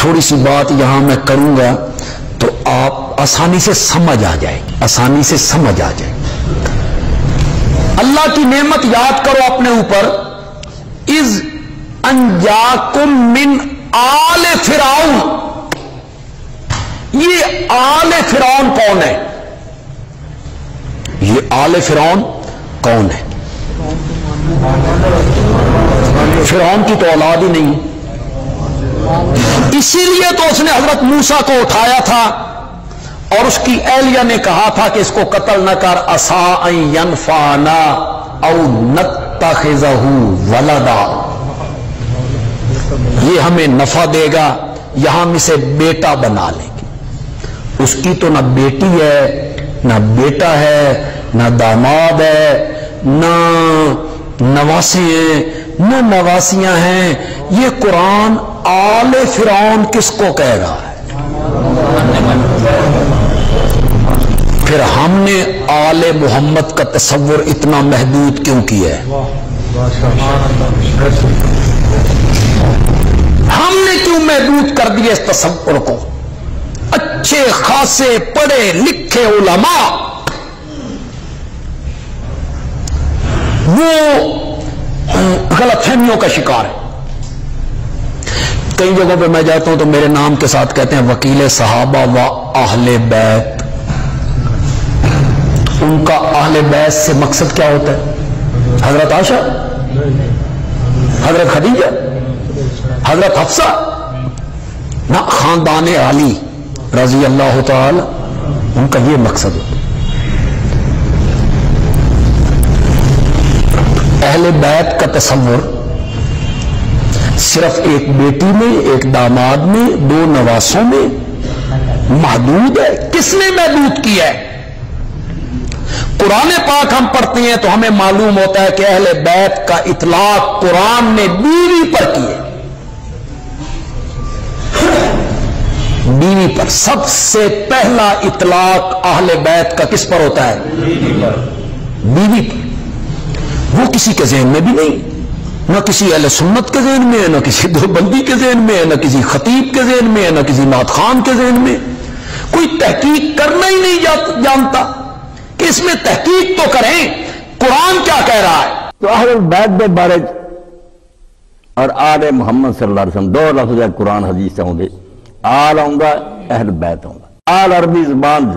تھوڑی سی بات یہاں میں کروں گا تو آپ آسانی سے سمجھ آ جائے گی، آسانی سے سمجھ آ جائے گی۔ اللہ کی نعمت یاد کرو اپنے اوپر، اذ انجاکم من آل فرعون۔ یہ آل فرعون کون ہے؟ یہ آل فرعون کون ہے؟ فرعون کی تو اولاد ہی نہیں، اسی لیے تو اس نے حضرت موسیٰ کو اٹھایا تھا اور اس کی اہلیہ نے کہا تھا کہ اس کو قتل نہ کر، عسیٰ ان ینفعنا او نتخذہ ولدا، یہ ہمیں نفع دے گا یا ہم اسے بیٹا بنا لیں گے۔ اس کی تو نہ بیٹی ہے، نہ بیٹا ہے، نہ داماد ہے، نہ نواسے ہیں، نہ نواسیاں ہیں۔ یہ قرآن آل فرعون کس کو کہہ رہا ہے؟ پھر ہم نے آل محمد کا تصور اتنا محدود کیوں کیا ہے؟ ہم نے کیوں محدود کر دیا اس تصور کو؟ اچھے خاصے پڑھے لکھے علماء وہ غلط فہمیوں کا شکار ہے۔ کئی جگہوں پہ میں جاتا ہوں تو میرے نام کے ساتھ کہتے ہیں وکیل صحابہ و اہل بیت۔ ان کا اہل بیت سے مقصد کیا ہوتا ہے؟ حضرت عائشہ، حضرت خدیجہ، حضرت حفصہ، نہ خاندان علی رضی اللہ تعالی، ان کا یہ مقصد ہوتا ہے۔ اہل بیت کا تصور صرف ایک بیٹی میں، ایک داماد میں، دو نواسوں میں محدود ہے۔ کس نے محدود کیا ہے؟ قرآن پاک ہم پڑھتے ہیں تو ہمیں معلوم ہوتا ہے کہ اہل بیت کا اطلاق قرآن نے بیوی پر کیے، بیوی پر۔ سب سے پہلا اطلاق اہل بیت کا کس پر ہوتا ہے؟ بیوی پر۔ وہ کسی کے ذہن میں بھی نہیں، نہ کسی اہل سنت کے ذہن میں ہے، نہ کسی دیوبندی کے ذہن میں ہے، نہ کسی خطیب کے ذہن میں ہے، نہ کسی نعت خان کے ذہن میں۔ کوئی تحقیق کرنا ہی نہیں جانتا کہ اس میں تحقیق تو کریں قرآن کیا کہہ رہا ہے۔ تو اہل بیت دے بارے اور آل محمد صلی اللہ علیہ وسلم دو لفظ ہے قرآن حدیث سے ہوں گے۔ آل ہوں گا، اہل بیت ہوں گا۔ آل عربی زبان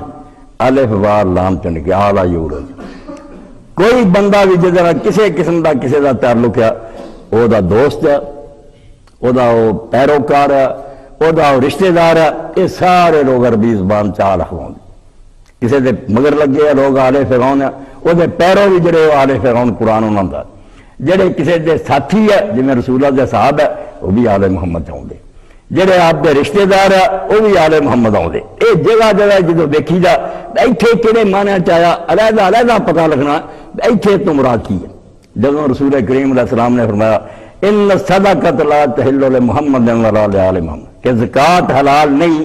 الف واو لام چن کے آلہ یورج، کوئی بندہ بھی جدر کسی قسم دا کسی دا تعلق ہے، او دا دوست ہے، او دا پیروکار ہے، او دا رشتہ دار ہے، یہ سارے لوگ عربی زبان چال ہوں کسی دے مگر لگے ہیں لوگ آل فرعون ہے، او دے پیرو بھی جڑے آل فرعون قرآن انہوں دا، جڑے کسی دے ساتھی ہے جنہیں رسول اللہ دے صحاب ہے وہ بھی آل محمد ہوں گے، جڑے آپ دے رشتہ دار ہے وہ بھی آل محمد ہوں گے۔ اے جگہ جگہ جدو دیکھی جا ایتھے کہڑے معنی چاہیا علیحدہ علیحدہ پتہ لگنا ایتھے تو مراد کی ہے۔ جب رسول کریم علیہ السلام نے فرمایا ان الصدقۃ لا تحل لمحمد ولا لآل محمد، کہ زکوٰۃ حلال نہیں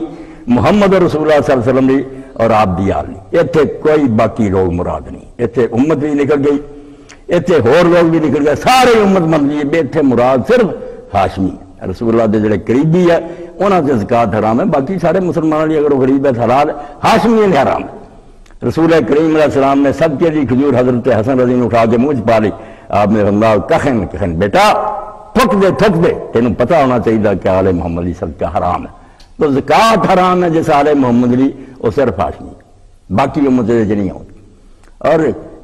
محمد رسول اللہ صلی اللہ علیہ وسلم دی اور آپ دی آل نہیں، ایتھے کوئی باقی لوگ مراد نہیں، ایتھے امت بھی نکل گئی، ایتھے ہور لوگ بھی نکل گئے، سارے امت من گئی، ایتھے مراد صرف ہاشمی ہے، رسول اللہ دے جڑے قریبی ہے انہاں سے زکوٰۃ حرام ہے، باقی سارے مسلمانوں لیے اگر وہ غریب ہے حلال ہے، ہاشمی نے حرام ہے۔ رسول کریم علیہ السلام نے سب کے لیے کھجور حضرت حسن رضی نے اٹھا کے منہ پا لی، آپ نے فرمایا کخن بیٹا تھک دے تینوں پتہ ہونا چاہیے کہ آل محمد لی صدقہ حرام ہے۔ تو زکوٰۃ حرام ہے جس آل محمد لی وہ صرف ہاشمی ہے، باقی امت دے نہیں ہوتی۔ اور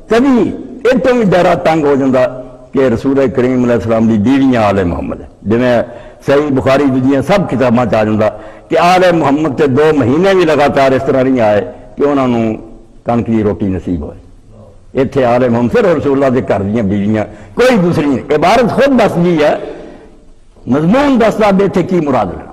کبھی اتوں بھی دائرہ تنگ ہو جاتا کہ رسول کریم علیہ السلام دی بیویاں آل محمد ہے، جنہیں صحیح بخاری دوجیاں سب کتاباں چاہ جاتا کہ آل محمد تے 2 مہینے بھی لگاتار اس طرح نہیں آئے کہ انہوں نے کنک کی روٹی نصیب ہوئے۔ اتنے آل محمد صرف رسول اللہ کے گھر دیا بیویاں، کوئی دوسری نہیں۔ عبارت خود دس دی ہے، مضمون دستا بھی اتنے کی مراد لینا۔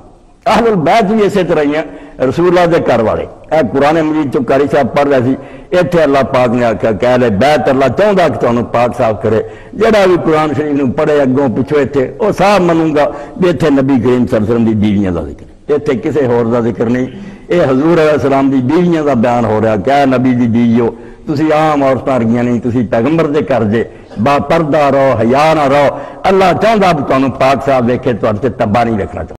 اہل البیت بھی اسی طرح ہی ہیں، رسول اللہ کے گھر والے۔ اے قرآن مجید چ قاری صاحب پڑھ رہے سی، اتنے اللہ پاک نے آخیا کہ اہل بیت اللہ چاہتا کہ تمہیں پاک صاف کرے، جڑا بھی قرآن شریف نے پڑھے اگوں پچھو اتنے وہ صاحب منوں گا بھی اتنے نبی کریم صلی اللہ علیہ وسلم دی بیویاں کا ذکر، اتنے کسی ہور دا ذکر نہیں۔ یہ حضور علیہ السلام دی بیویاں کا بیان ہو رہا کہ اے نبی دی بیویو تسی عام عورتاں ورگیاں نہیں، تسی پیغمبر دے کر جے، با پردہ رہو، حیا نہ رہو۔ اللہ چاہتا بھی تمہیں پاک صاحب دیکھے، تمہیں تباہ نہیں رکھنا چاہتا۔